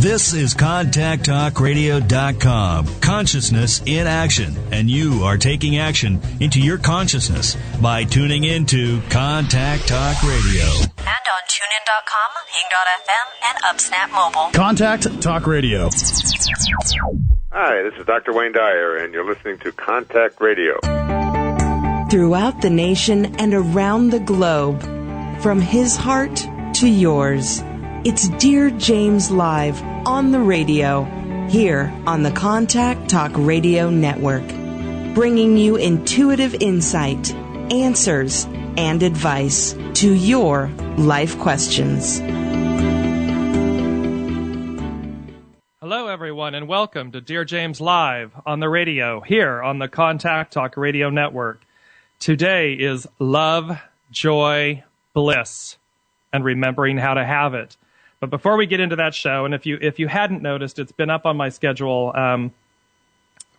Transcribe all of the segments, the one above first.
This is ContactTalkRadio.com. Consciousness in action. And you are taking action into your consciousness by tuning into Contact Talk Radio. And on TuneIn.com, Ping.fm, and UpSnap Mobile. Contact Talk Radio. Hi, this is Dr. Wayne Dyer, and you're listening to Contact Radio. Throughout the nation and around the globe, from his heart to yours, it's Dear James Live on the radio, here on the Contact Talk Radio Network, bringing you intuitive insight, answers, and advice to your life questions. Hello, everyone, and welcome to Dear James Live on the radio, here on the Contact Talk Radio Network. Today is Love, Joy, Bliss, and remembering how to have it. But before we get into that show, and if you hadn't noticed, it's been up on my schedule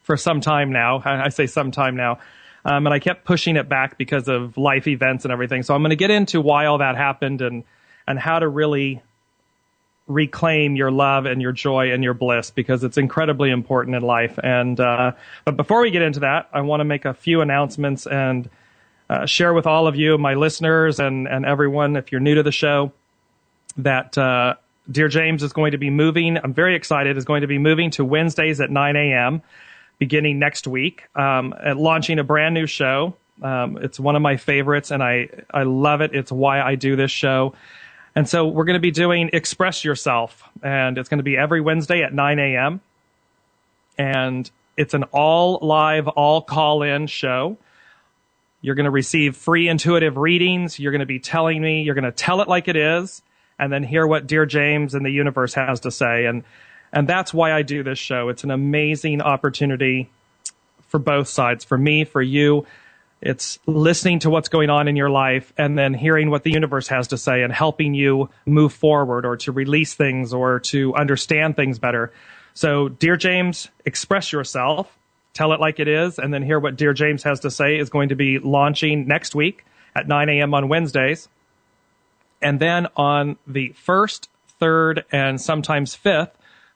for some time now. I say some time now. And I kept pushing it back because of life events and everything. So I'm going to get into why all that happened and how to really reclaim your love and your joy and your bliss, because it's incredibly important in life. And but before we get into that, I want to make a few announcements and share with all of you, my listeners and everyone, if you're new to the show, that Dear James is going to be moving. I'm very excited. Is going to be moving to Wednesdays at 9 a.m. beginning next week, and launching a brand new show. It's one of my favorites, and I love it. It's why I do this show. And so we're going to be doing Express Yourself, and it's going to be every Wednesday at 9 a.m. And it's an all live, all call-in show. You're going to receive free intuitive readings. You're going to be telling me, you're going to tell it like it is, and then hear what Dear James and the universe has to say. And that's why I do this show. It's an amazing opportunity for both sides, for me, for you. It's listening to what's going on in your life and then hearing what the universe has to say and helping you move forward or to release things or to understand things better. So, Dear James, Express Yourself, tell it like it is, and then hear what Dear James has to say is going to be launching next week at 9 a.m. on Wednesdays. And then on the 1st, 3rd, and sometimes 5th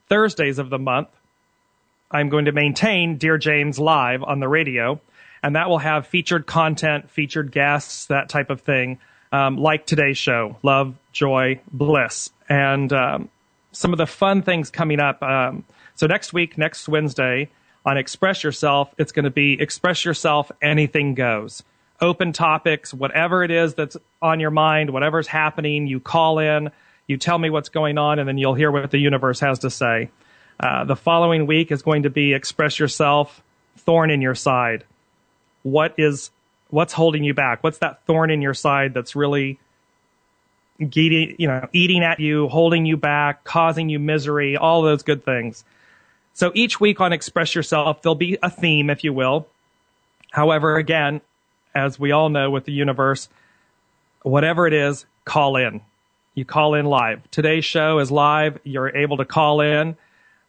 Thursdays of the month, I'm going to maintain Dear James Live on the radio, and that will have featured content, featured guests, that type of thing, like today's show, Love, Joy, Bliss. And some of the fun things coming up. So next week, next Wednesday, on Express Yourself, it's going to be Express Yourself, Anything Goes. Open topics, whatever it is that's on your mind, whatever's happening, you call in, you tell me what's going on, and then you'll hear what the universe has to say. The following week is going to be Express Yourself, Thorn in Your Side. What's holding you back? What's that thorn in your side that's really eating at you, holding you back, causing you misery, all those good things. So each week on Express Yourself, there'll be a theme, if you will. However, again, as we all know with the universe, whatever it is, call in. You call in live. Today's show is live. You're able to call in.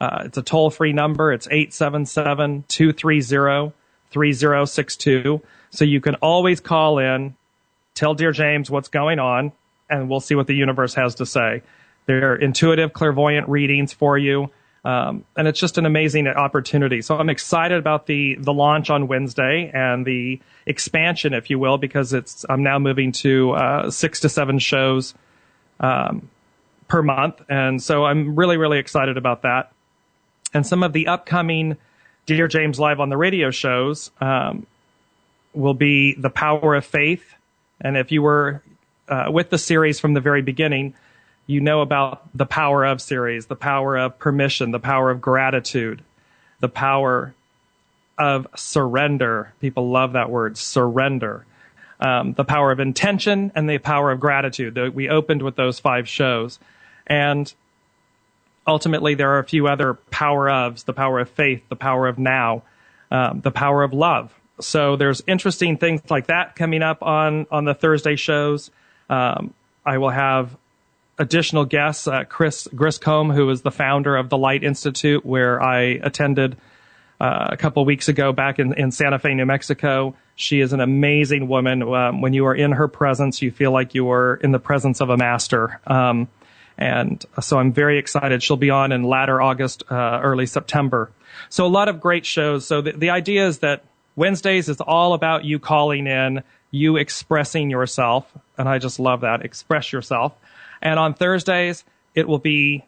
It's a toll-free number. It's 877-230-3062. So you can always call in, tell Dear James what's going on, and we'll see what the universe has to say. They're intuitive, clairvoyant readings for you. And it's just an amazing opportunity. So I'm excited about the launch on Wednesday and the expansion, if you will, because I'm now moving to 6 to 7 shows per month. And so I'm really, really excited about that. And some of the upcoming Dear James Live on the radio shows will be The Power of Faith. And if you were with the series from the very beginning, you know about the Power of series, the power of permission, the power of gratitude, the power of surrender. People love that word, surrender. The power of intention and the power of gratitude. We opened with those 5 shows. And ultimately, there are a few other power ofs, the power of faith, the power of now, the power of love. So there's interesting things like that coming up on the Thursday shows. I will have additional guests, Chris Griscombe, who is the founder of the Light Institute, where I attended a couple weeks ago back in Santa Fe, New Mexico. She is an amazing woman. When you are in her presence, you feel like you are in the presence of a master. And And so I'm very excited. She'll be on in latter August, early September. So a lot of great shows. So the idea is that Wednesdays is all about you calling in, you expressing yourself. And I just love that. Express yourself. And on Thursdays, it will be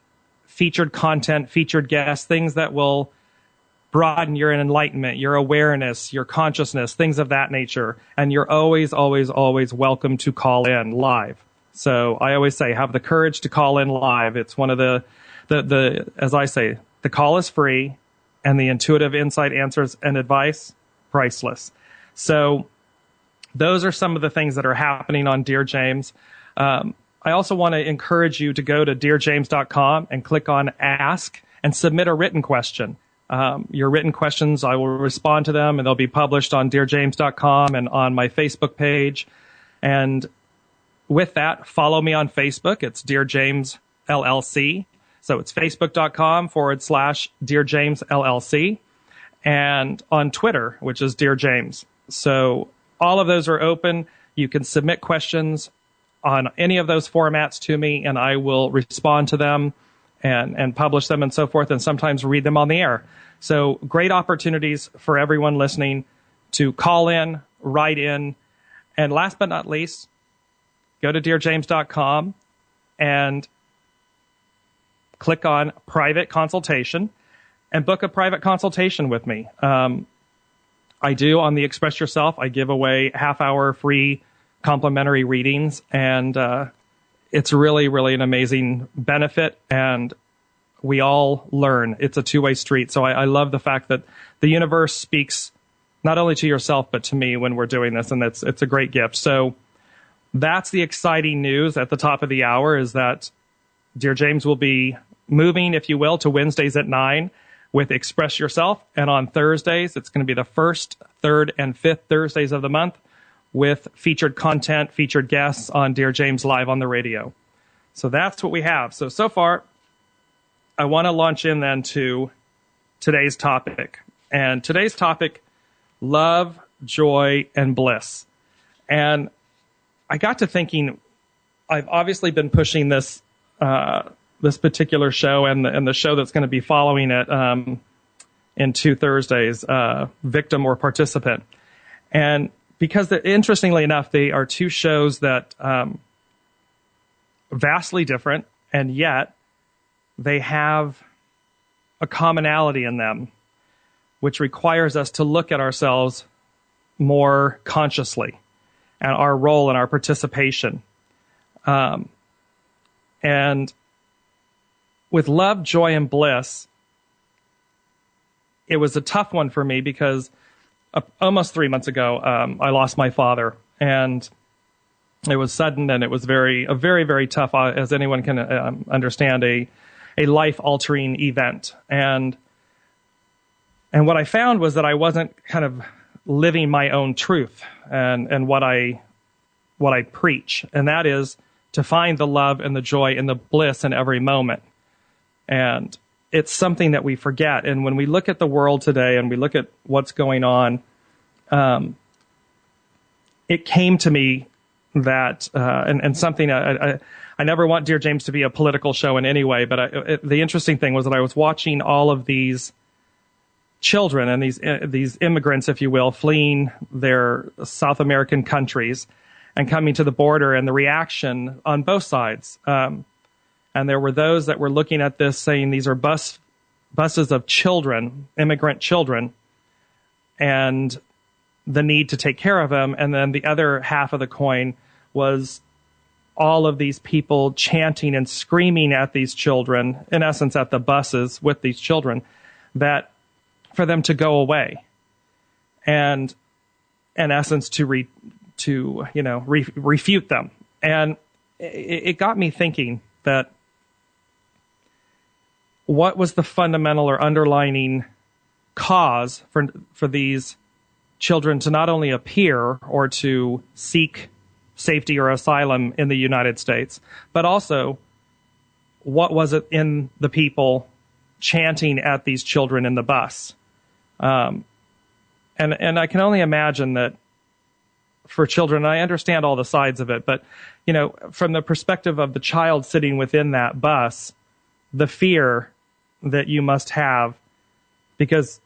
featured content, featured guests, things that will broaden your enlightenment, your awareness, your consciousness, things of that nature. And you're always, always, always welcome to call in live. So I always say, have the courage to call in live. It's one of the as I say, the call is free and the intuitive insight, answers, and advice, priceless. So those are some of the things that are happening on Dear James. I also want to encourage you to go to DearJames.com and click on Ask and submit a written question. Your written questions, I will respond to them, and they'll be published on DearJames.com and on my Facebook page. And with that, follow me on Facebook. It's Dear James LLC. So it's Facebook.com/Dear James LLC. And on Twitter, which is Dear James. So all of those are open. You can submit questions on any of those formats to me, and I will respond to them and publish them and so forth, and sometimes read them on the air. So great opportunities for everyone listening to call in, write in, and last but not least, go to DearJames.com and click on private consultation and book a private consultation with me. I do on the Express Yourself. I give away half-hour free complimentary readings, and it's really, really an amazing benefit, and we all learn. It's a two-way street. So I love the fact that the universe speaks not only to yourself, but to me when we're doing this, and it's a great gift. So that's the exciting news at the top of the hour, is that Dear James will be moving, if you will, to Wednesdays at 9 with Express Yourself, and on Thursdays, it's going to be the first, third, and fifth Thursdays of the month, with featured content, featured guests on Dear James Live on the radio. So that's what we have. So far, I want to launch in then to today's topic. And today's topic, love, joy, and bliss. And I got to thinking, I've obviously been pushing this this particular show and the show that's going to be following it in 2 Thursdays, victim or participant. And because interestingly enough, they are two shows that vastly different, and yet they have a commonality in them, which requires us to look at ourselves more consciously and our role and our participation. And with love, joy, and bliss, it was a tough one for me because almost 3 months ago, I lost my father, and it was sudden, and it was a very, very tough, as anyone can understand, a life-altering event. And what I found was that I wasn't kind of living my own truth and what I preach, and that is to find the love and the joy and the bliss in every moment. And it's something that we forget. And when we look at the world today and we look at what's going on, it came to me that, and something, I never want Dear James to be a political show in any way, but the interesting thing was that I was watching all of these children and these immigrants, if you will, fleeing their South American countries and coming to the border, and the reaction on both sides. And there were those that were looking at this saying these are buses of children, immigrant children, and the need to take care of them. And then the other half of the coin was all of these people chanting and screaming at these children, in essence at the buses with these children, that for them to go away. And in essence to refute them. And it got me thinking that what was the fundamental or underlining cause for these children to not only appear or to seek safety or asylum in the United States, but also what was it in the people chanting at these children in the bus? And I can only imagine that for children. I understand all the sides of it, but, from the perspective of the child sitting within that bus, the fear that you must have because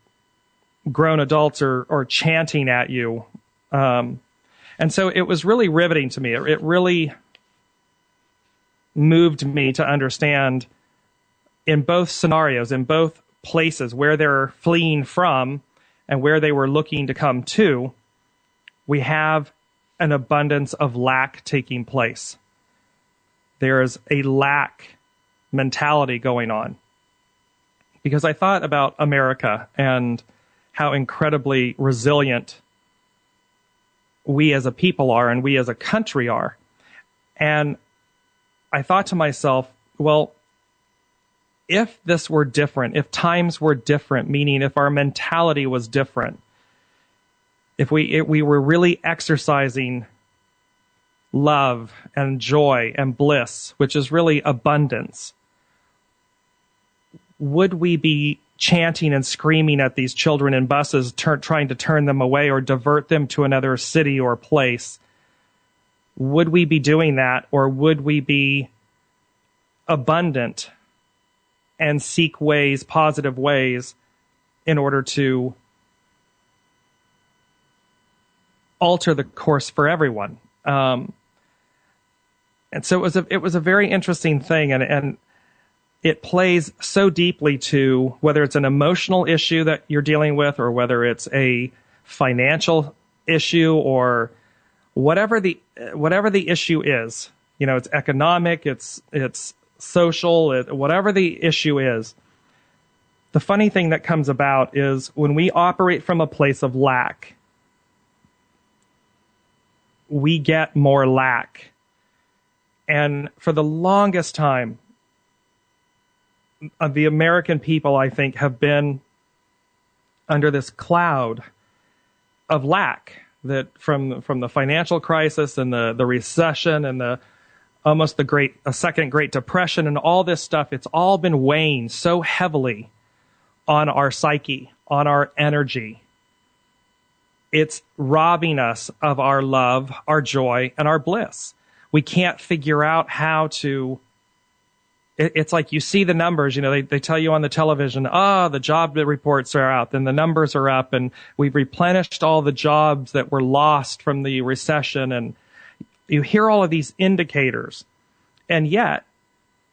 grown adults are chanting at you. And so it was really riveting to me. It really moved me to understand in both scenarios, in both places where they're fleeing from and where they were looking to come to, we have an abundance of lack taking place. There's a lack mentality going on. Because I thought about America and how incredibly resilient we as a people are and we as a country are. And I thought to myself, well, if this were different, if times were different, meaning if our mentality was different, if we were really exercising love and joy and bliss, which is really abundance, would we be chanting and screaming at these children in buses, trying to turn them away or divert them to another city or place? Would we be doing that, or would we be abundant and seek ways, positive ways, in order to alter the course for everyone? And so it was a very interesting thing, and it plays so deeply to whether it's an emotional issue that you're dealing with, or whether it's a financial issue, or whatever the issue is. It's economic, it's social, whatever the issue is. The funny thing that comes about is when we operate from a place of lack, we get more lack. And for the longest time, the American people, I think, have been under this cloud of lack, that from the financial crisis and the recession and the second Great Depression and all this stuff, it's all been weighing so heavily on our psyche, on our energy. It's robbing us of our love, our joy, and our bliss. We can't figure out how to. It's like you see the numbers, they tell you on the television, the job reports are out, then the numbers are up, and we've replenished all the jobs that were lost from the recession. And you hear all of these indicators. And yet,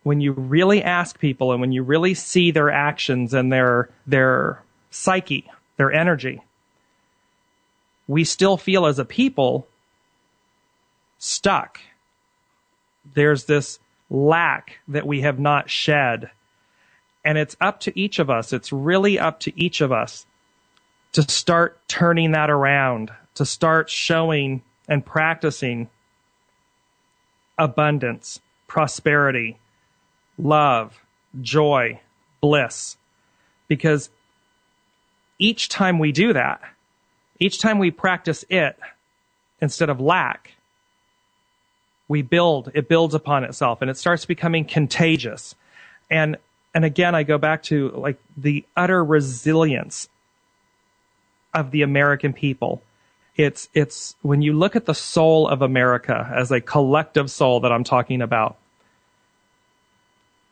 when you really ask people and when you really see their actions and their psyche, their energy, we still feel as a people stuck. There's this lack that we have not shed. And it's up to each of us. It's really up to each of us to start turning that around, to start showing and practicing abundance, prosperity, love, joy, bliss. Because each time we do that, each time we practice it instead of lack, it builds upon itself, and it starts becoming contagious. And again, I go back to like the utter resilience of the American people. It's when you look at the soul of America as a collective soul that I'm talking about.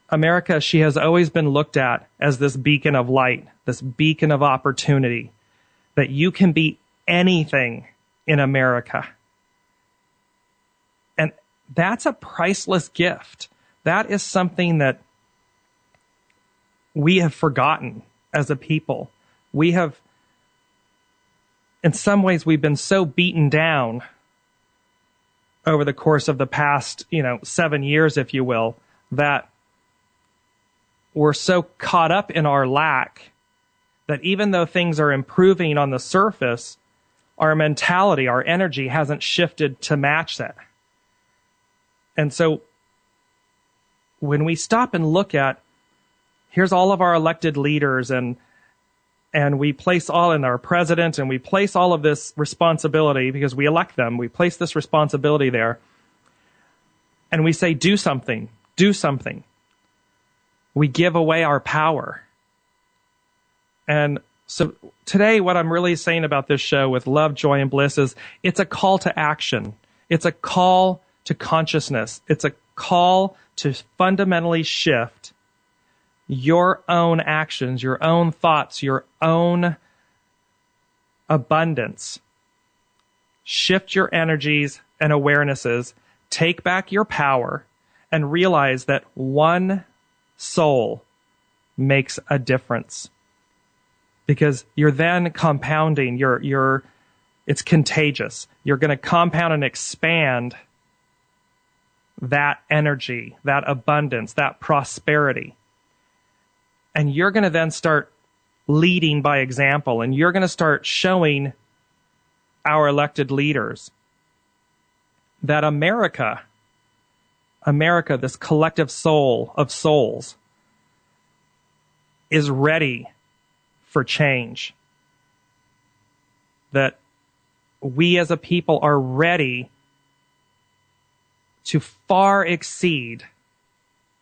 America, she has always been looked at as this beacon of light, this beacon of opportunity, that you can be anything in America. And that's a priceless gift. That is something that we have forgotten as a people. In some ways, we've been so beaten down over the course of the past, 7 years, if you will, that we're so caught up in our lack that even though things are improving on the surface, our mentality, our energy hasn't shifted to match that. And so when we stop and look at, here's all of our elected leaders, and we place all in our president, and we place all of this responsibility because we elect them. We place this responsibility there. And we say, do something, do something. We give away our power. And So today, what I'm really saying about this show with Love, Joy, and Bliss is it's a call to action. It's a call to consciousness. It's a call to fundamentally shift your own actions, your own thoughts, your own abundance. Shift your energies and awarenesses. Take back your power and realize that one soul makes a difference. Because you're then compounding, it's contagious. You're going to compound and expand that energy, that abundance, that prosperity. And you're going to then start leading by example, and you're going to start showing our elected leaders that America, this collective soul of souls, is ready for change. That we as a people are ready to far exceed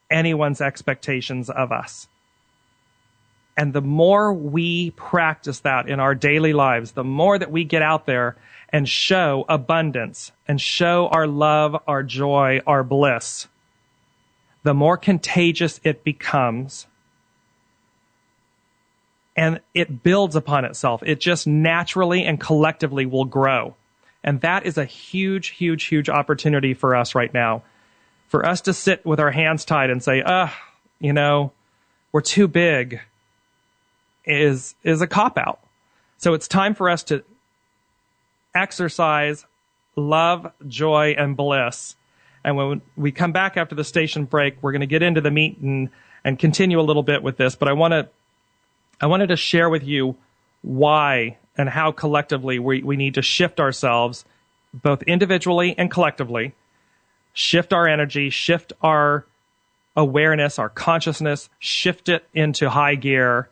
anyone's expectations of us. And the more we practice that in our daily lives, the more that we get out there and show abundance and show our love, our joy, our bliss, the more contagious it becomes. And it builds upon itself. It just naturally and collectively will grow. And that is a huge, huge, huge opportunity for us right now. For us to sit with our hands tied and say, we're too big, is a cop-out. So it's time for us to exercise love, joy, and bliss. And when we come back after the station break, we're going to get into the meat and continue a little bit with this. But I wanted to share with you why and how collectively we need to shift ourselves, both individually and collectively, shift our energy, shift our awareness, our consciousness, shift it into high gear.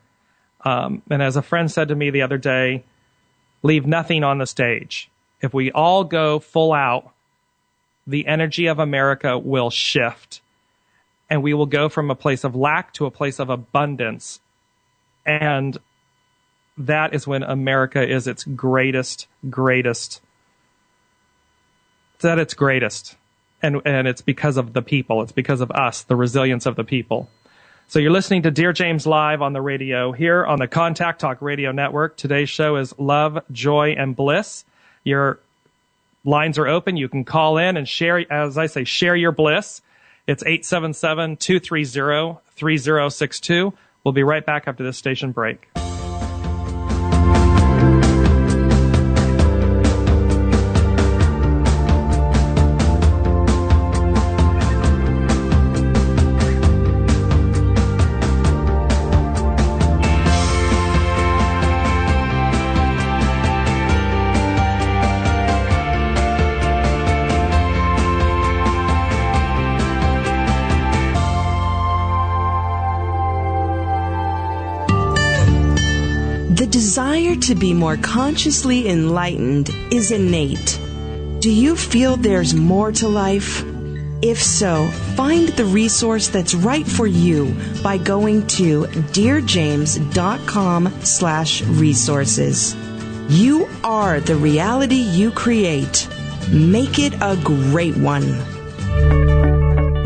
And as a friend said to me the other day, leave nothing on the stage. If we all go full out, the energy of America will shift, and we will go from a place of lack to a place of abundance. And that is when America is its greatest. It's at its greatest. And it's because of the people. It's because of us, the resilience of the people. So you're listening to Dear James Live on the radio here on the Contact Talk Radio Network. Today's show is Love, Joy, and Bliss. Your lines are open. You can call in and share, as I say, share your bliss. It's 877-230-3062. We'll be right back after this station break. The desire to be more consciously enlightened is innate. Do you feel there's more to life? If so, find the resource that's right for you by going to DearJames.com/resources. You are the reality you create. Make it a great one.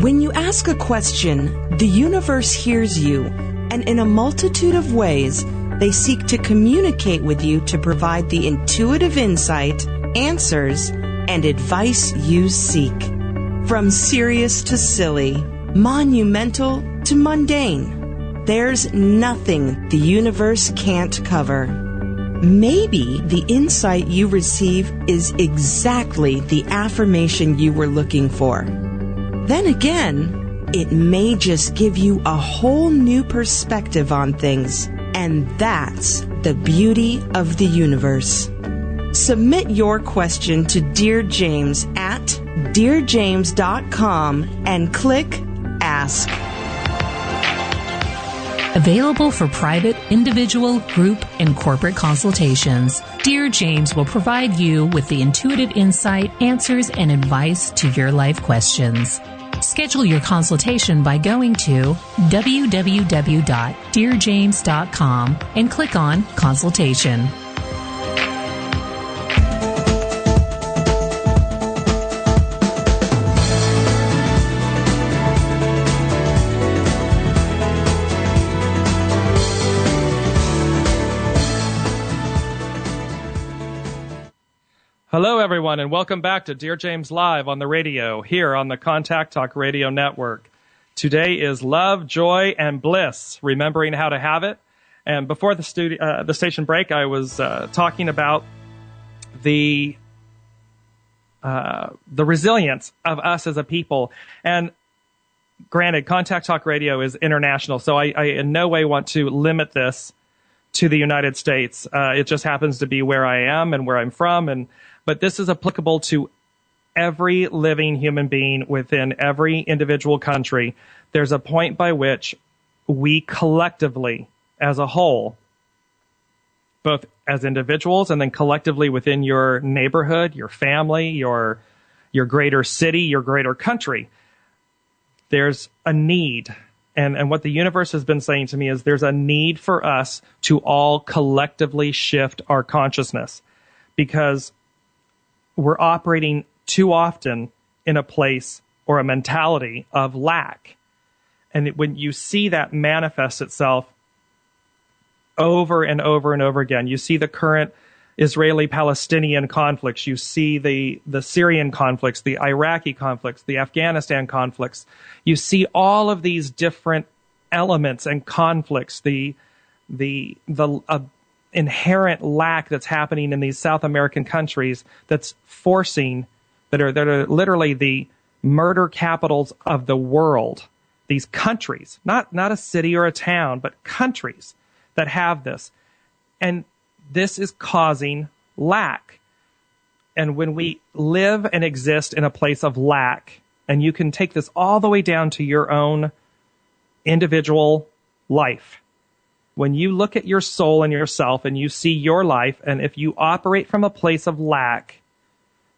When you ask a question, the universe hears you, and in a multitude of ways, they seek to communicate with you to provide the intuitive insight, answers, and advice you seek. From serious to silly, monumental to mundane, there's nothing the universe can't cover. Maybe the insight you receive is exactly the affirmation you were looking for. Then again, it may just give you a whole new perspective on things. And that's the beauty of the universe. Submit your question to Dear James at DearJames.com and click Ask. Available for private, individual, group, and corporate consultations, Dear James will provide you with the intuitive insight, answers, and advice to your life questions. Schedule your consultation by going to www.DearJames.com and click on Consultation. Hello, everyone, and welcome back to Dear James Live on the radio, here on the Contact Talk Radio Network. Today is Love, Joy, and Bliss, remembering how to have it. And before the station break, I was talking about the resilience of us as a people. And granted, Contact Talk Radio is international, so I in no way want to limit this to the United States. It just happens to be where I am and where I'm from, but this is applicable to every living human being within every individual country. There's a point by which we collectively, as a whole, both as individuals and then collectively within your neighborhood, your family, your greater city, your greater country, there's a need. And what the universe has been saying to me is there's a need for us to all collectively shift our consciousness, because we're operating too often in a place or a mentality of lack. And when you see that manifest itself over and over and over again, you see the current Israeli-Palestinian conflicts, you see the Syrian conflicts, the Iraqi conflicts, the Afghanistan conflicts, you see all of these different elements and conflicts, the inherent lack that's happening in these South American countries that are literally the murder capitals of the world. These countries, not a city or a town, but countries that have this. And this is causing lack. And when we live and exist in a place of lack, and you can take this all the way down to your own individual life, when you look at your soul and yourself and you see your life, and if you operate from a place of lack,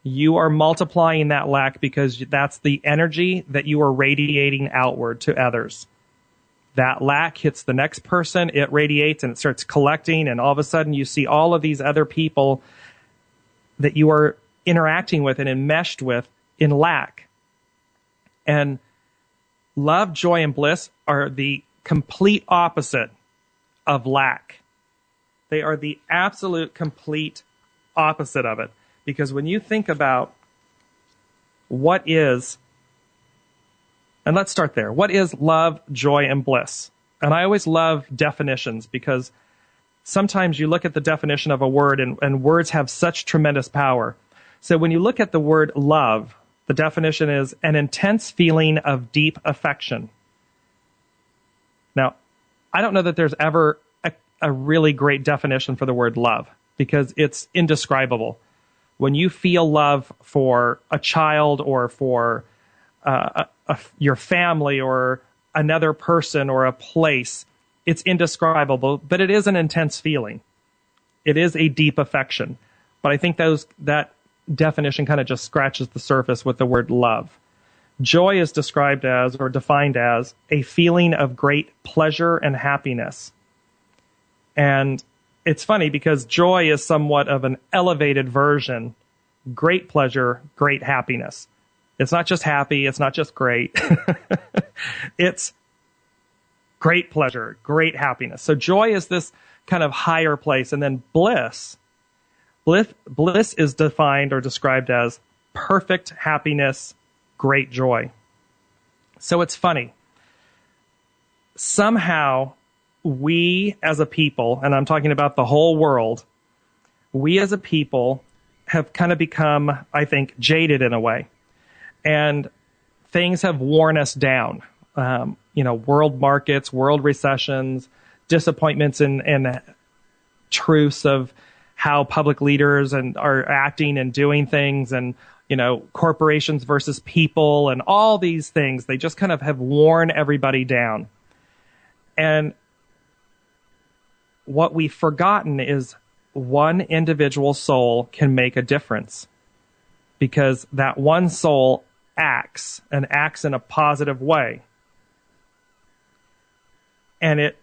you are multiplying that lack because that's the energy that you are radiating outward to others. That lack hits the next person, it radiates and it starts collecting, and all of a sudden you see all of these other people that you are interacting with and enmeshed with in lack. And love, joy, and bliss are the complete opposite of lack. They are the absolute complete opposite of it. Because when you think about what is, and let's start there, what is love, joy, and bliss? And I always love definitions, because sometimes you look at the definition of a word and words have such tremendous power. So when you look at the word love, the definition is an intense feeling of deep affection. Now, I don't know that there's ever a really great definition for the word love, because it's indescribable. When you feel love for a child or for your family or another person or a place, it's indescribable, but it is an intense feeling. It is a deep affection. But I think that definition kind of just scratches the surface with the word love. Joy is described as, or defined as, a feeling of great pleasure and happiness. And it's funny because joy is somewhat of an elevated version. Great pleasure, great happiness. It's not just happy, it's not just great. It's great pleasure, great happiness. So joy is this kind of higher place. And then bliss is defined or described as perfect happiness, great joy. So it's funny. Somehow, we as a people, and I'm talking about the whole world, we as a people have kind of become, I think, jaded in a way. And things have worn us down. World markets, world recessions, disappointments in truths of how public leaders are acting and doing things, and corporations versus people, and all these things. They just kind of have worn everybody down. And what we've forgotten is one individual soul can make a difference, because that one soul acts and acts in a positive way. And it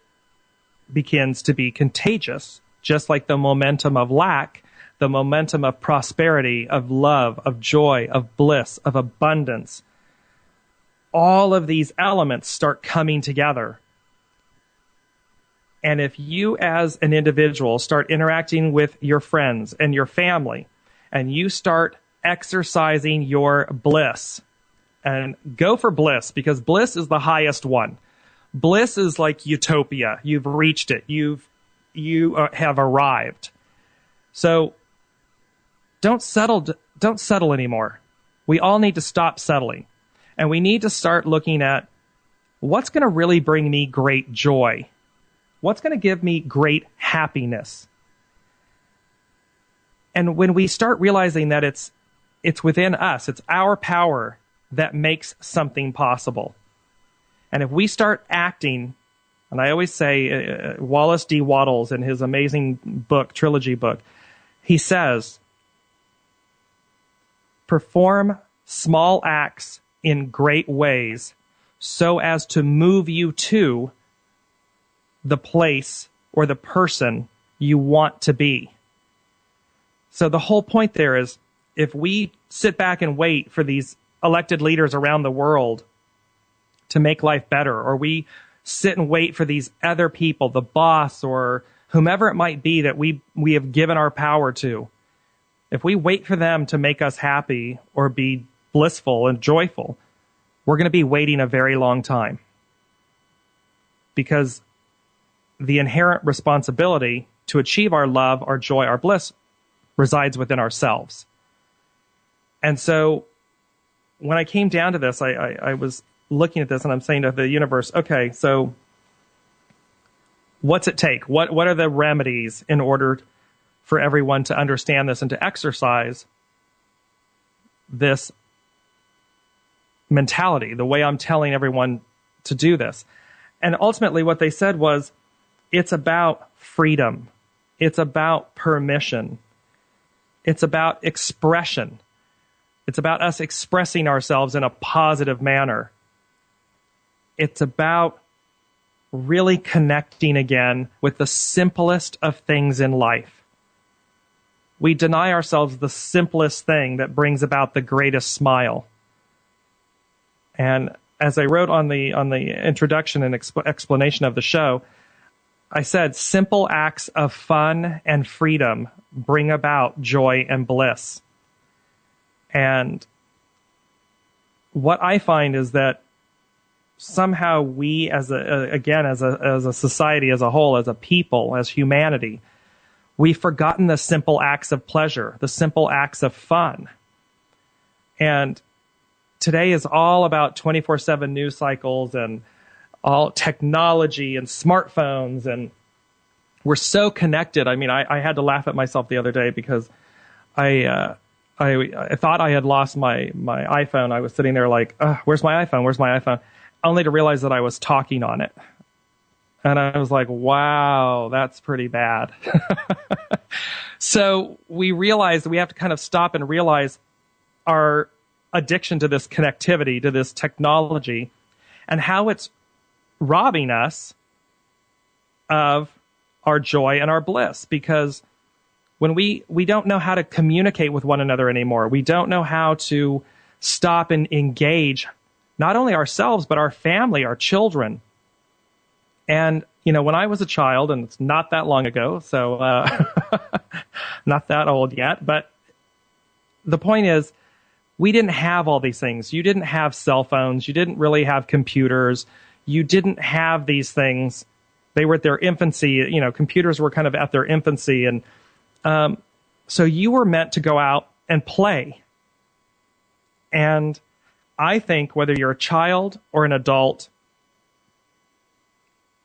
begins to be contagious, just like the momentum of lack, the momentum of prosperity, of love, of joy, of bliss, of abundance. All of these elements start coming together. And if you as an individual start interacting with your friends and your family, and you start exercising your bliss, and go for bliss, because bliss is the highest one. Bliss is like utopia. You've reached it. You have arrived. So don't settle anymore. We all need to stop settling. And we need to start looking at what's going to really bring me great joy. What's going to give me great happiness? And when we start realizing that it's within us, it's our power that makes something possible. And if we start acting, and I always say, Wallace D. Wattles in his amazing book, trilogy book, he says, perform small acts in great ways so as to move you to the place or the person you want to be. So the whole point there is, if we sit back and wait for these elected leaders around the world to make life better, or we sit and wait for these other people, the boss or whomever it might be that we have given our power to, if we wait for them to make us happy or be blissful and joyful, we're going to be waiting a very long time. Because the inherent responsibility to achieve our love, our joy, our bliss resides within ourselves. And so when I came down to this, I was looking at this and I'm saying to the universe, okay, so what's it take? What are the remedies in order for everyone to understand this and to exercise this mentality, the way I'm telling everyone to do this? And ultimately what they said was, it's about freedom. It's about permission. It's about expression. It's about us expressing ourselves in a positive manner. It's about really connecting again with the simplest of things in life. We deny ourselves the simplest thing that brings about the greatest smile. And as I wrote on the introduction and explanation of the show, I said, simple acts of fun and freedom bring about joy and bliss. And what I find is that somehow we, as a society as a whole, as a people, as humanity, we've forgotten the simple acts of pleasure, the simple acts of fun. And today is all about 24/7 news cycles and all technology and smartphones, and we're so connected. I mean, I had to laugh at myself the other day because I thought I had lost my iPhone. I was sitting there like, where's my iPhone? Where's my iPhone? Only to realize that I was talking on it. And I was like, wow, that's pretty bad. So we realized we have to kind of stop and realize our addiction to this connectivity, to this technology, and how it's robbing us of our joy and our bliss. Because when we don't know how to communicate with one another anymore, we don't know how to stop and engage not only ourselves, but our family, our children. And, when I was a child, and it's not that long ago, so not that old yet, but the point is, we didn't have all these things. You didn't have cell phones. You didn't really have computers. You didn't have these things. They were at their infancy. Computers were kind of at their infancy. And so you were meant to go out and play. And I think whether you're a child or an adult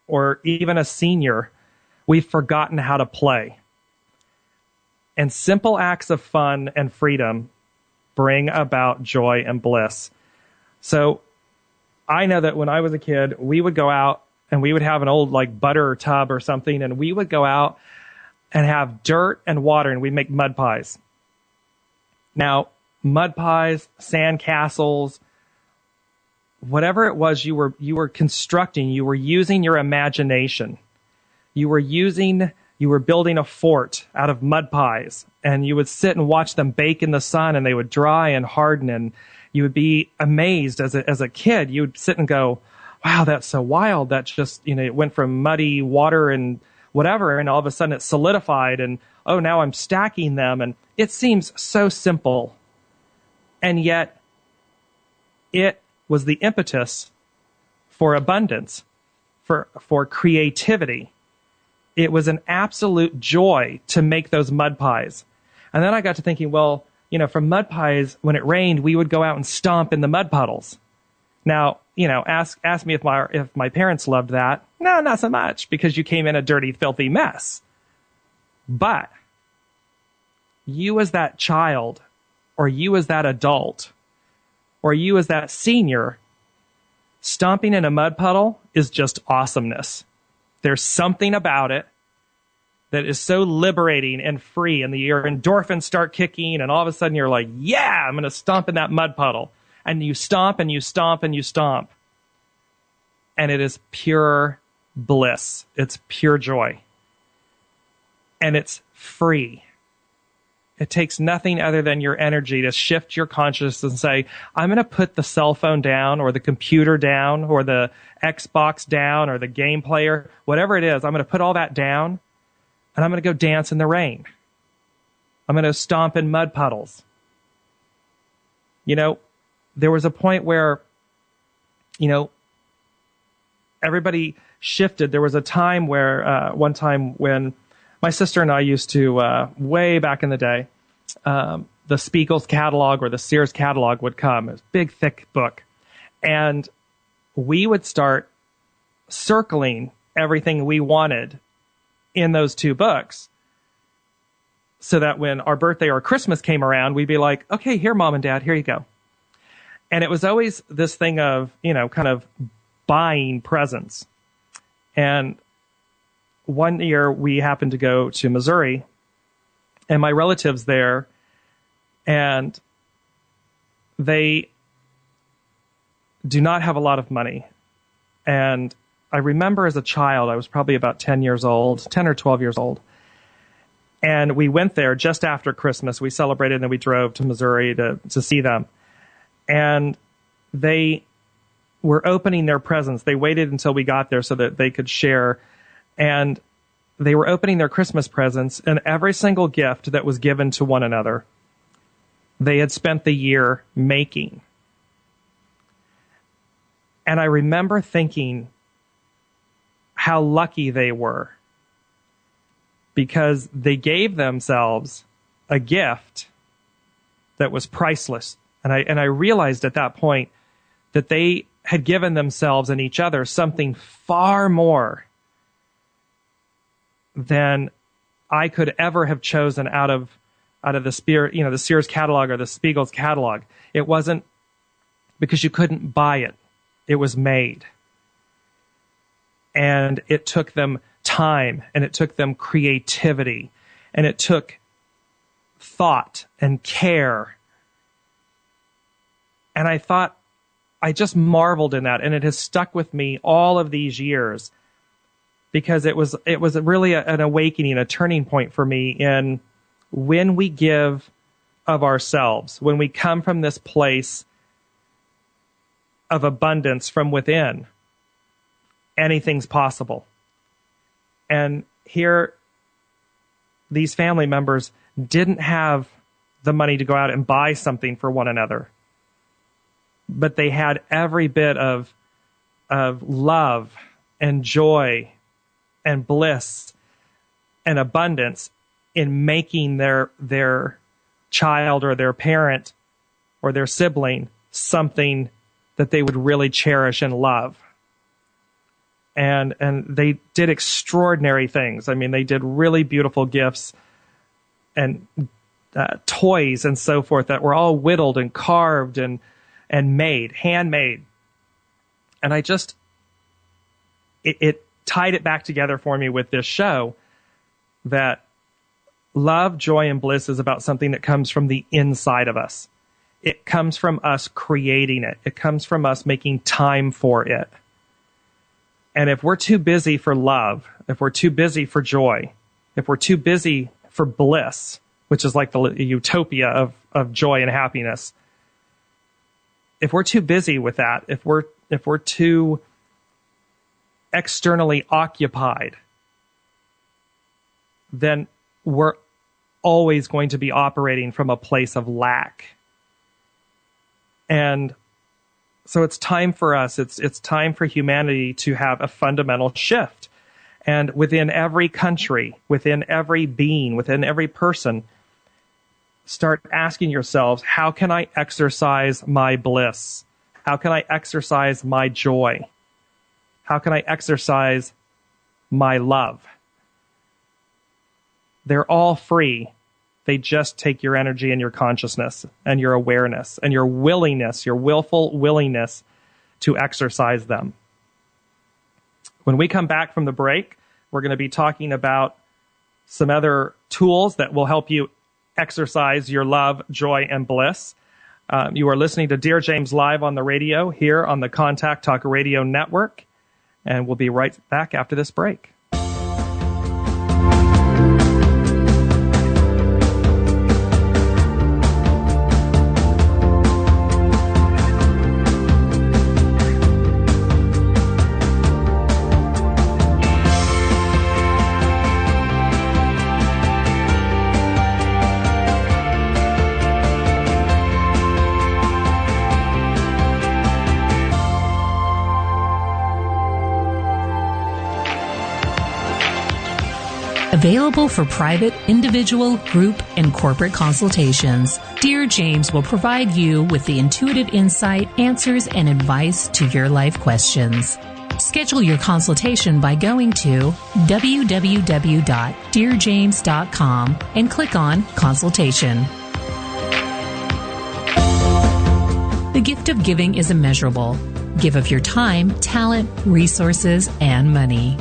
or even a senior, we've forgotten how to play. And simple acts of fun and freedom bring about joy and bliss. So I know that when I was a kid, we would go out and we would have an old butter tub or something, and we would go out and have dirt and water, and we'd make mud pies. Now, mud pies, sand castles, whatever it was you were constructing, you were using your imagination. You were building a fort out of mud pies, and you would sit and watch them bake in the sun, and they would dry and harden, and you would be amazed as a kid. You would sit and go, wow, that's so wild. That just, it went from muddy water and whatever, and all of a sudden it solidified, and oh, now I'm stacking them, and it seems so simple. And yet it was the impetus for abundance, for creativity. It was an absolute joy to make those mud pies. And then I got to thinking, well, from mud pies, when it rained, we would go out and stomp in the mud puddles. Now, ask me if my parents loved that. No, not so much, because you came in a dirty, filthy mess. But you as that child, or you as that adult, or you as that senior, stomping in a mud puddle is just awesomeness. There's something about it that is so liberating and free, and your endorphins start kicking, and all of a sudden you're like, yeah, I'm going to stomp in that mud puddle. And you stomp and you stomp and you stomp. And it is pure bliss. It's pure joy. And it's free. It takes nothing other than your energy to shift your consciousness and say, I'm going to put the cell phone down, or the computer down, or the Xbox down, or the game player, whatever it is. I'm going to put all that down, and I'm going to go dance in the rain. I'm going to stomp in mud puddles. There was a point where, everybody shifted. There was a time where, one time when my sister and I used to, way back in the day, the Spiegel's catalog or the Sears catalog would come. It was a big, thick book. And we would start circling everything we wanted in those two books, so that when our birthday or Christmas came around, we'd be like, okay, here, Mom and Dad, here you go. And it was always this thing of, kind of buying presents. And one year we happened to go to Missouri, and my relatives there, and they do not have a lot of money. And I remember as a child, I was probably about 10 or 12 years old. And we went there just after Christmas. We celebrated, and then we drove to Missouri to see them. And they were opening their presents. They waited until we got there so that they could share. And they were opening their Christmas presents, and every single gift that was given to one another, they had spent the year making. And I remember thinking how lucky they were, because they gave themselves a gift that was priceless. And I realized at that point that they had given themselves and each other something far more than I could ever have chosen out of the Sears catalog or the Spiegel's catalog. It wasn't because you couldn't buy it. It was made. And it took them time, and it took them creativity, and it took thought and care. And I just marveled in that, and it has stuck with me all of these years, because it was really an awakening, a turning point for me in when we give of ourselves, when we come from this place of abundance from within, anything's possible. And here, these family members didn't have the money to go out and buy something for one another, but they had every bit of love and joy and bliss and abundance in making their child or their parent or their sibling something that they would really cherish and love. And they did extraordinary things. I mean, they did really beautiful gifts and toys and so forth that were all whittled and carved and made, handmade. And I just, it tied it back together for me with this show, that love, joy, and bliss is about something that comes from the inside of us. it comes from us creating it. It comes from us making time for it. And if we're too busy for love, if we're too busy for joy, if we're too busy for bliss, which is like the utopia of joy and happiness, if we're too busy with that, if we're too externally occupied, then we're always going to be operating from a place of lack. And so it's time for us, it's time for humanity to have a fundamental shift. And within every country, within every being, within every person, start asking yourselves, how can I exercise my bliss? How can I exercise my joy? How can I exercise my love? They're all free. They just take your energy and your consciousness and your awareness and your willingness, your willful willingness to exercise them. When we come back from the break, we're going to be talking about some other tools that will help you exercise your love, joy, and bliss. You are listening to Dear James Live on the radio here on the Contact Talk Radio Network, and we'll be right back after this break. Available for private, individual, group, and corporate consultations, Dear James will provide you with the intuitive insight, answers, and advice to your life questions. Schedule your consultation by going to www.dearjames.com and click on Consultation. The gift of giving is immeasurable. Give of your time, talent, resources, and money.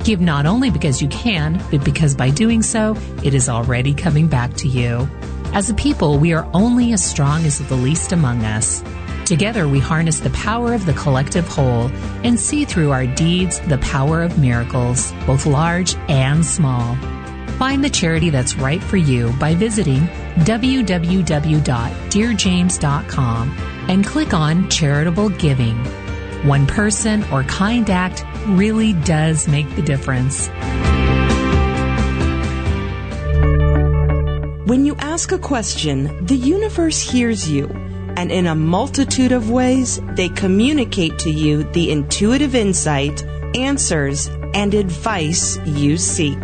Give not only because you can, but because by doing so, it is already coming back to you. As a people, we are only as strong as the least among us. Together, we harness the power of the collective whole and see through our deeds the power of miracles, both large and small. Find the charity that's right for you by visiting www.dearjames.com and click on Charitable Giving. One person or kind act really does make the difference. When you ask a question, the universe hears you, and in a multitude of ways, they communicate to you the intuitive insight, answers, and advice you seek.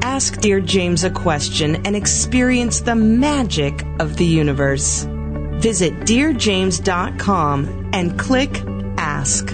Ask Dear James a question and experience the magic of the universe. Visit DearJames.com and click Ask.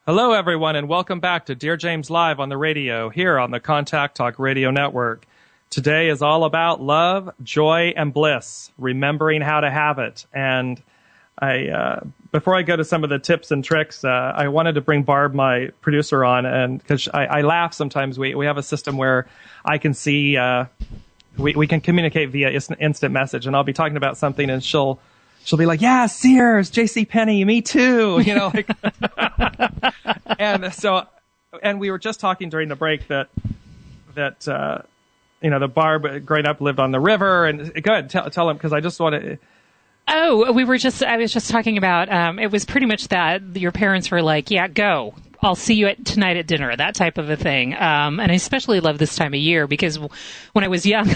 Hello, everyone, and welcome back to Dear James Live on the radio here on the Contact Talk Radio Network. Today is all about love, joy, and bliss, remembering how to have it. And before I go to some of the tips and tricks, I wanted to bring Barb, my producer, on, and because I laugh sometimes. We have a system where I can see we can communicate via instant message, and I'll be talking about something, and she'll be like, "Yeah, Sears, JCPenney, me too," you know. Like, and we were just talking during the break that you know, the Barb growing up lived on the river, and go ahead, tell him, because I just want to. Oh, I was just talking about, it was pretty much that your parents were like, yeah, go. I'll see you tonight at dinner, that type of a thing. And I especially love this time of year because when I was young,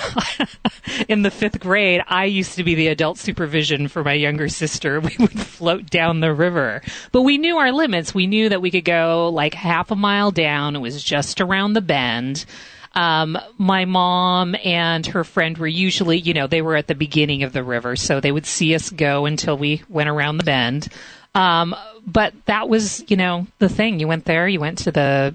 in the 5th grade, I used to be the adult supervision for my younger sister. We would float down the river. But we knew our limits. We knew that we could go like half a mile down. It was just around the bend. My mom and her friend were usually, you know, they were at the beginning of the river, so they would see us go until we went around the bend. But that was, you know, the thing. You went there, you went into the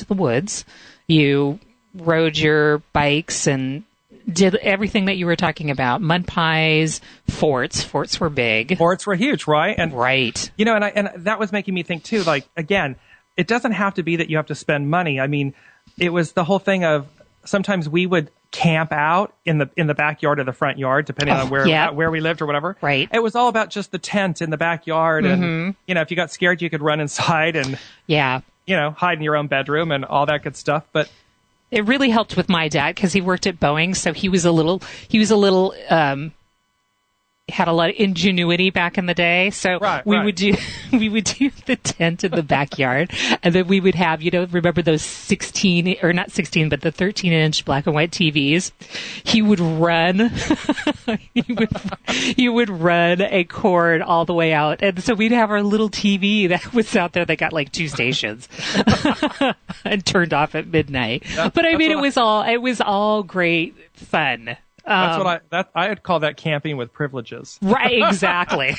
woods, you rode your bikes and did everything that you were talking about. Mud pies, forts. Forts were big. Forts were huge, right? And right. You know, and that was making me think too, like, again, it doesn't have to be that you have to spend money. I mean, it was the whole thing of sometimes we would camp out in the backyard or the front yard, depending on where we lived or whatever. Right. It was all about just the tent in the backyard. And, you know, if you got scared, you could run inside and, you know, hide in your own bedroom and all that good stuff. But it really helped with my dad because he worked at Boeing. So he was a little, had a lot of ingenuity back in the day. So we would do the tent in the backyard, and then we would have, you know, remember those 16 or not 16, but the 13-inch black and white TVs. He would run, he would run a cord all the way out, and so we'd have our little TV that was out there that got like 2 stations and turned off at midnight. But I mean, it was all great fun. That's what I'd call that camping with privileges. Right, exactly.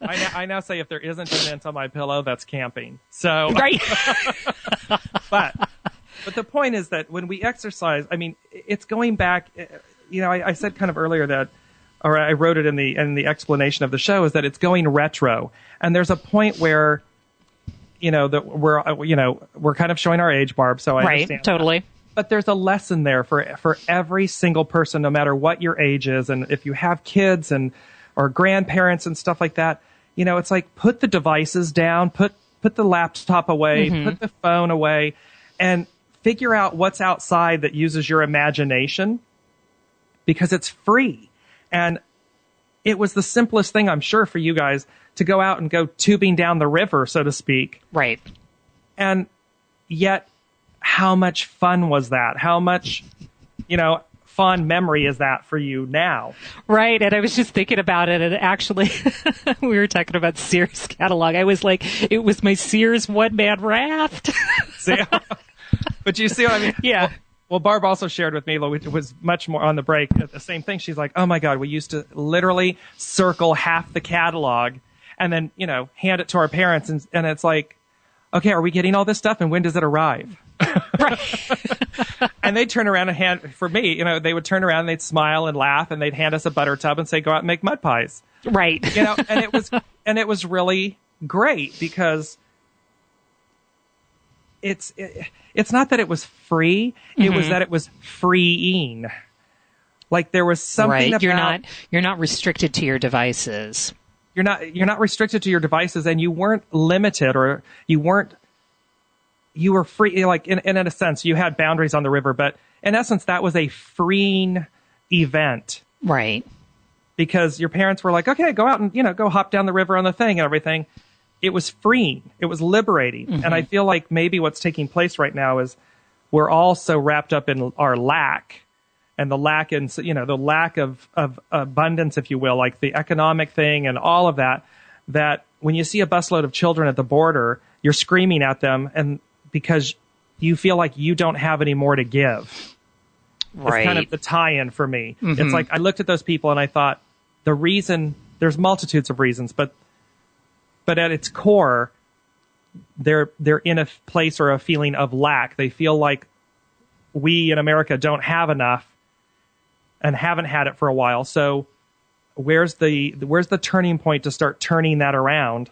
I now say if there isn't a mint on my pillow, that's camping. So, right. but the point is that when we exercise, I mean, it's going back. You know, I said kind of earlier that, or I wrote it in the explanation of the show, is that it's going retro, and there's a point where, you know, that we're kind of showing our age, Barb. So I understand totally. But there's a lesson there for every single person, no matter what your age is. And if you have kids or grandparents and stuff like that, you know, it's like put the devices down, put the laptop away, put the phone away, and figure out what's outside that uses your imagination, because it's free. And it was the simplest thing, I'm sure, for you guys to go out and go tubing down the river, so to speak. Right. And yet, how much fun was that? How much, you know, fond memory is that for you now? Right. And I was just thinking about it. And actually, we were talking about Sears catalog. I was like, it was my Sears one-man raft. See? But you see what I mean? Yeah. Well, Barb also shared with me, which was much more on the break, the same thing. She's like, oh my God, we used to literally circle half the catalog and then, you know, hand it to our parents. And it's like, okay, are we getting all this stuff? And when does it arrive? Right. And they'd turn around and hand, for me, you know, they would turn around and they'd smile and laugh and they'd hand us a butter tub and say, go out and make mud pies. Right. You know, and it was really great because it's not that it was free. It was that it was freeing. Like there was something about, you're not restricted to your devices. You're not restricted to your devices, and you weren't limited, or you were free. Like in a sense, you had boundaries on the river, but in essence, that was a freeing event, right? Because your parents were like, "Okay, go out and go hop down the river on the thing and everything." It was freeing. It was liberating, and I feel like maybe what's taking place right now is we're all so wrapped up in our lack. And the lack the lack of abundance, if you will, like the economic thing and all of that, that when you see a busload of children at the border, you're screaming at them, and because you feel like you don't have any more to give. Right. It's kind of the tie-in for me. It's like I looked at those people and I thought the reason, there's multitudes of reasons, but at its core, they're in a place or a feeling of lack. They feel like we in America don't have enough and haven't had it for a while. So where's the turning point to start turning that around?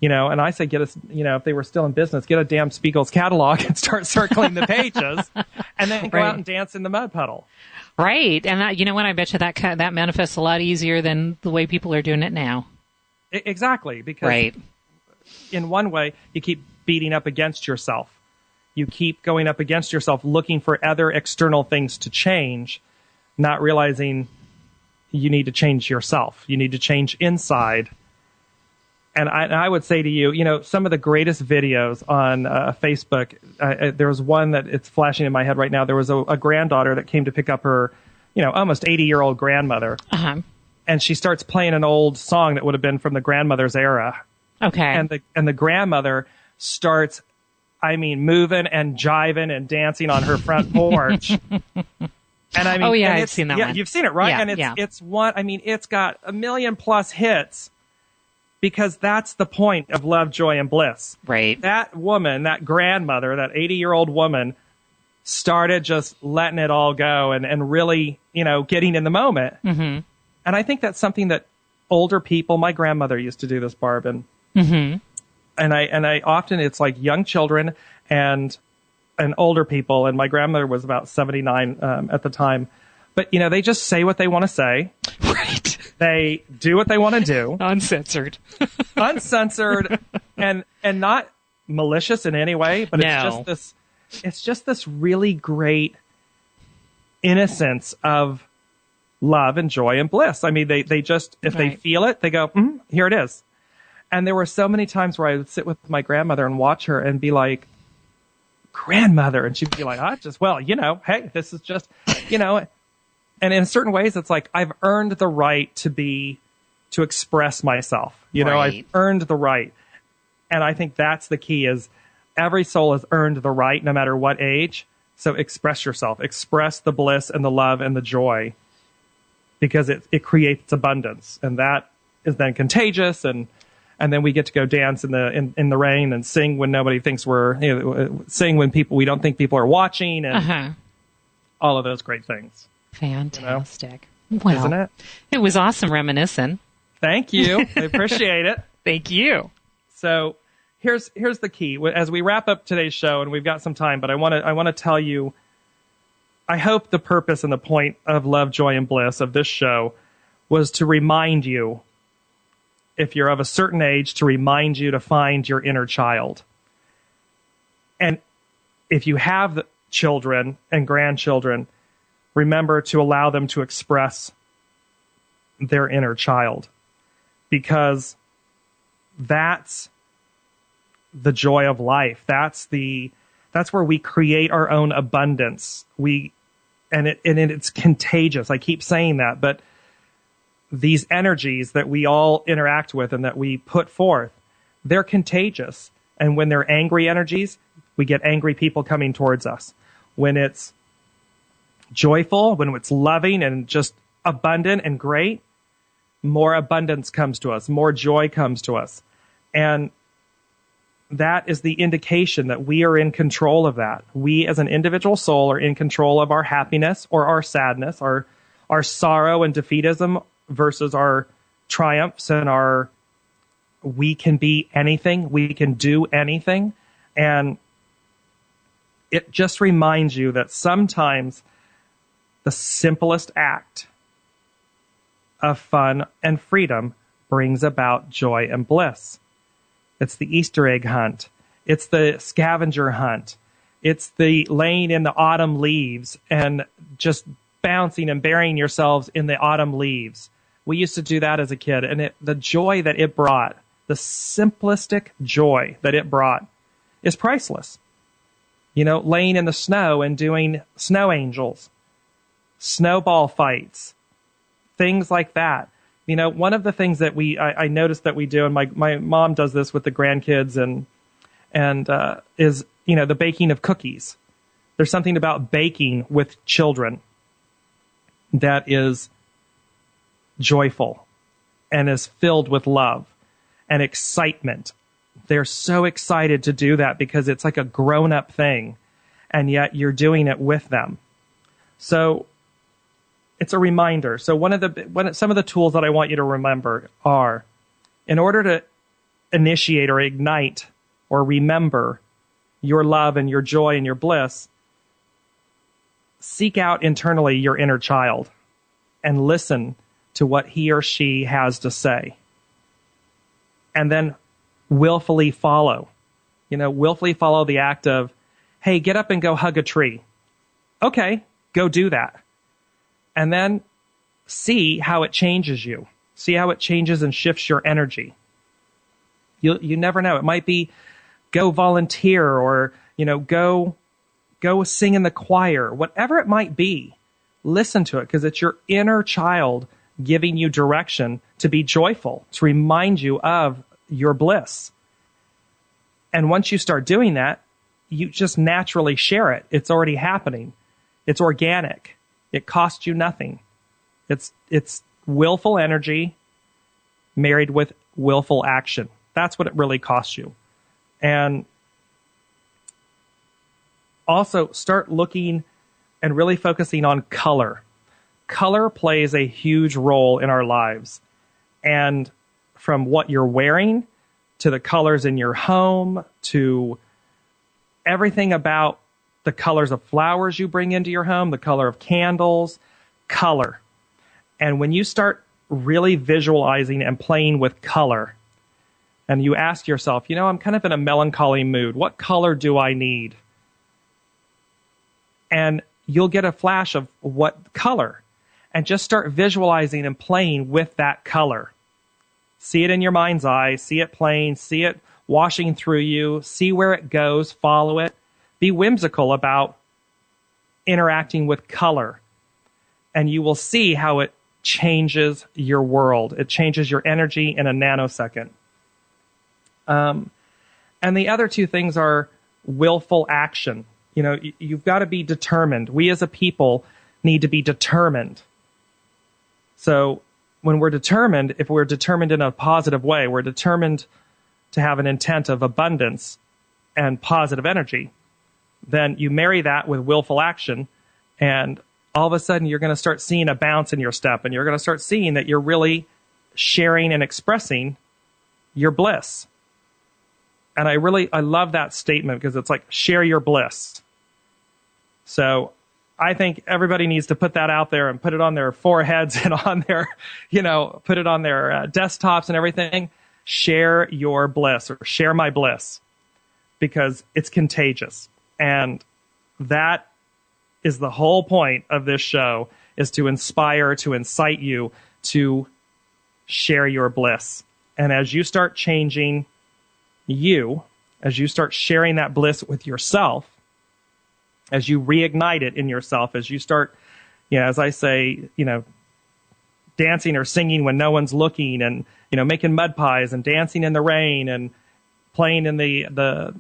And I say, get us, if they were still in business, get a damn Spiegel's catalog and start circling the pages and then go out and dance in the mud puddle. Right. And that, what I bet you that manifests a lot easier than the way people are doing it now. Exactly. Because in one way, you keep beating up against yourself. You keep going up against yourself, looking for other external things to change, not realizing you need to change yourself. You need to change inside. And I would say to you, some of the greatest videos on Facebook, there was one that it's flashing in my head right now. There was a granddaughter that came to pick up her, almost 80-year-old grandmother. Uh-huh. And she starts playing an old song that would have been from the grandmother's era. Okay. And the grandmother starts, moving and jiving and dancing on her front porch. And I've seen that one. You've seen it, right? Yeah, and it's one, it's got 1 million plus hits because that's the point of Love, Joy, and Bliss. Right. That woman, that grandmother, that 80-year-old woman started just letting it all go and really, getting in the moment. Mm-hmm. And I think that's something that older people, my grandmother used to do this, Barb, and I often, it's like young children and older people, and my grandmother was about 79 at the time. But, they just say what they want to say. Right. They do what they want to do. Uncensored. Uncensored and not malicious in any way, but No. it's just this really great innocence of love and joy and bliss. I mean, they just, if they feel it, they go, here it is. And there were so many times where I would sit with my grandmother and watch her and be like, grandmother. And she'd be like, hey, this is just, and in certain ways, it's like, I've earned the right to express myself. I've earned the right. And I think that's the key is every soul has earned the right, no matter what age. So express yourself, express the bliss and the love and the joy, because it creates abundance, and that is then contagious. And then we get to go dance in the rain and sing when nobody thinks sing when we don't think people are watching, and all of those great things. Fantastic. Well, isn't it? It was awesome reminiscing. Thank you. I appreciate it. Thank you. So here's the key. As we wrap up today's show, and we've got some time, but I want to tell you, I hope the purpose and the point of Love, Joy, and Bliss of this show was to remind you, if you're of a certain age, to remind you to find your inner child. And if you have children and grandchildren, remember to allow them to express their inner child, because that's the joy of life. That's where we create our own abundance. It's contagious. I keep saying that, but these energies that we all interact with and that we put forth, they're contagious. And when they're angry energies, we get angry people coming towards us. When it's joyful, when it's loving and just abundant and great, more abundance comes to us, more joy comes to us. And that is the indication that we are in control of that. We as an individual soul are in control of our happiness or our sadness, our sorrow and defeatism versus our triumphs and we can be anything, we can do anything. And it just reminds you that sometimes the simplest act of fun and freedom brings about joy and bliss. It's the Easter egg hunt. It's the scavenger hunt. It's the laying in the autumn leaves and just bouncing and burying yourselves in the autumn leaves. We used to do that as a kid, and the joy that it brought, the simplistic joy that it brought, is priceless. Laying in the snow and doing snow angels, snowball fights, things like that. One of the things that I noticed that we do, and my mom does this with the grandkids, and is, the baking of cookies. There's something about baking with children that is joyful and is filled with love and excitement. They're so excited to do that because it's like a grown-up thing, and yet you're doing it with them. So it's a reminder. So some of the tools that I want you to remember are, in order to initiate or ignite or remember your love and your joy and your bliss, seek out internally your inner child and listen to what he or she has to say. And then willfully follow. Willfully follow the act of, hey, get up and go hug a tree. Okay, go do that. And then see how it changes you. See how it changes and shifts your energy. You never know. It might be go volunteer or, go sing in the choir. Whatever it might be, listen to it, because it's your inner child giving you direction to be joyful, to remind you of your bliss. And once you start doing that, you just naturally share it. It's already happening. It's organic. It costs you nothing. It's willful energy married with willful action. That's what it really costs you. And also start looking and really focusing on color. Color plays a huge role in our lives. And from what you're wearing to the colors in your home to everything about the colors of flowers you bring into your home, the color of candles, color. And when you start really visualizing and playing with color, and you ask yourself, I'm kind of in a melancholy mood. What color do I need? And you'll get a flash of what color. And just start visualizing and playing with that color. See it in your mind's eye. See it playing. See it washing through you. See where it goes. Follow it. Be whimsical about interacting with color. And you will see how it changes your world. It changes your energy in a nanosecond. And the other two things are willful action. You've got to be determined. We as a people need to be determined. So when we're determined, if we're determined in a positive way, we're determined to have an intent of abundance and positive energy, then you marry that with willful action, and all of a sudden you're going to start seeing a bounce in your step, and you're going to start seeing that you're really sharing and expressing your bliss. And I love that statement because it's like, share your bliss. So I think everybody needs to put that out there and put it on their foreheads and on their, put it on their desktops and everything. Share your bliss, or share my bliss, because it's contagious. And that is the whole point of this show, is to inspire, to incite you to share your bliss. And as you start changing as you start sharing that bliss with yourself, as you reignite it in yourself, as you start, as I say, dancing or singing when no one's looking, and, making mud pies and dancing in the rain and playing in the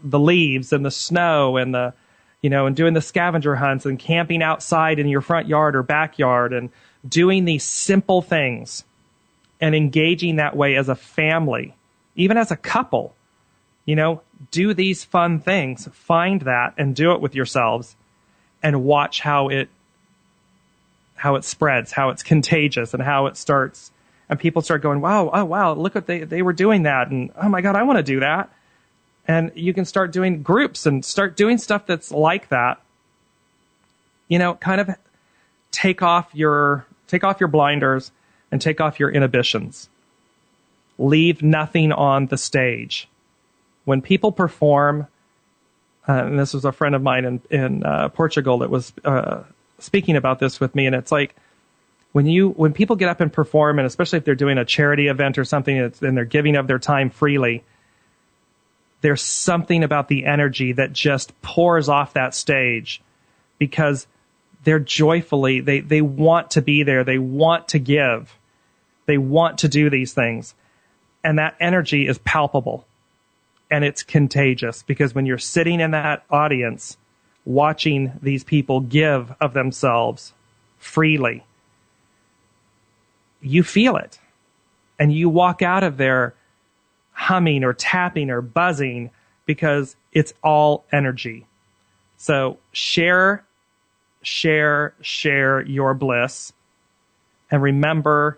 leaves and the snow and and doing the scavenger hunts and camping outside in your front yard or backyard and doing these simple things and engaging that way as a family, even as a couple, do these fun things, find that and do it with yourselves, and watch how it spreads, how it's contagious, and how it starts, and people start going, wow, look what they were doing that. And oh my God, I want to do that. And you can start doing groups and start doing stuff that's like that. Kind of take off your blinders and take off your inhibitions. Leave nothing on the stage. When people perform, and this was a friend of mine in Portugal that was speaking about this with me, and it's like, when people get up and perform, and especially if they're doing a charity event or something, and they're giving of their time freely, there's something about the energy that just pours off that stage, because they're joyfully, they want to be there, they want to give, they want to do these things. And that energy is palpable, and it's contagious, because when you're sitting in that audience watching these people give of themselves freely, you feel it, and you walk out of there humming or tapping or buzzing, because it's all energy. So share your bliss, and remember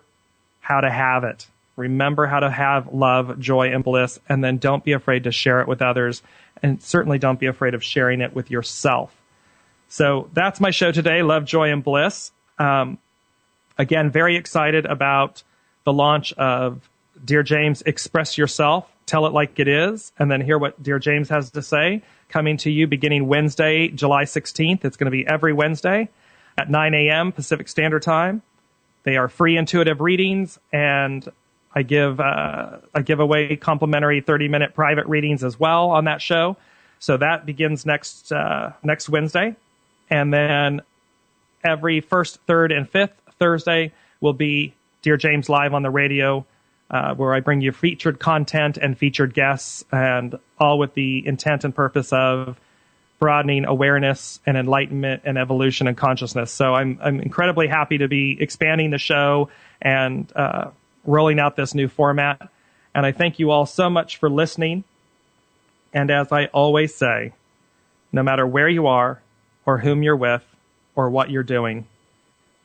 how to have it. Remember how to have love, joy, and bliss, and then don't be afraid to share it with others, and certainly don't be afraid of sharing it with yourself. So that's my show today, Love, Joy, and Bliss. Again, very excited about the launch of DearJames Express Yourself, Tell It Like It Is, and then hear what DearJames has to say, coming to you beginning Wednesday, July 16th. It's going to be every Wednesday at 9 a.m. Pacific Standard Time. They are free intuitive readings, and I give away complimentary 30-minute private readings as well on that show. So that begins next Wednesday. And then every first, third, and fifth Thursday will be DearJames Live on the radio, where I bring you featured content and featured guests, and all with the intent and purpose of broadening awareness and enlightenment and evolution and consciousness. So I'm incredibly happy to be expanding the show and rolling out this new format. And I thank you all so much for listening. And as I always say, no matter where you are or whom you're with or what you're doing.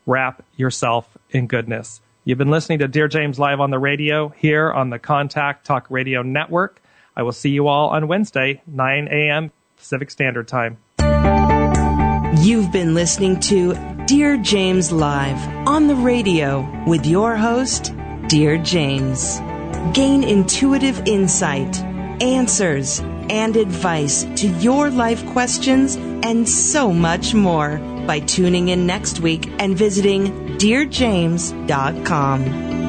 Wrap yourself in goodness. You've been listening to Dear James Live on the radio here on the Contact Talk Radio Network. I will see you all on Wednesday, 9 a.m. Pacific Standard Time. You've been listening to Dear James Live on the radio with your host, Dear James. Gain intuitive insight, answers, and advice to your life questions and so much more by tuning in next week and visiting DearJames.com.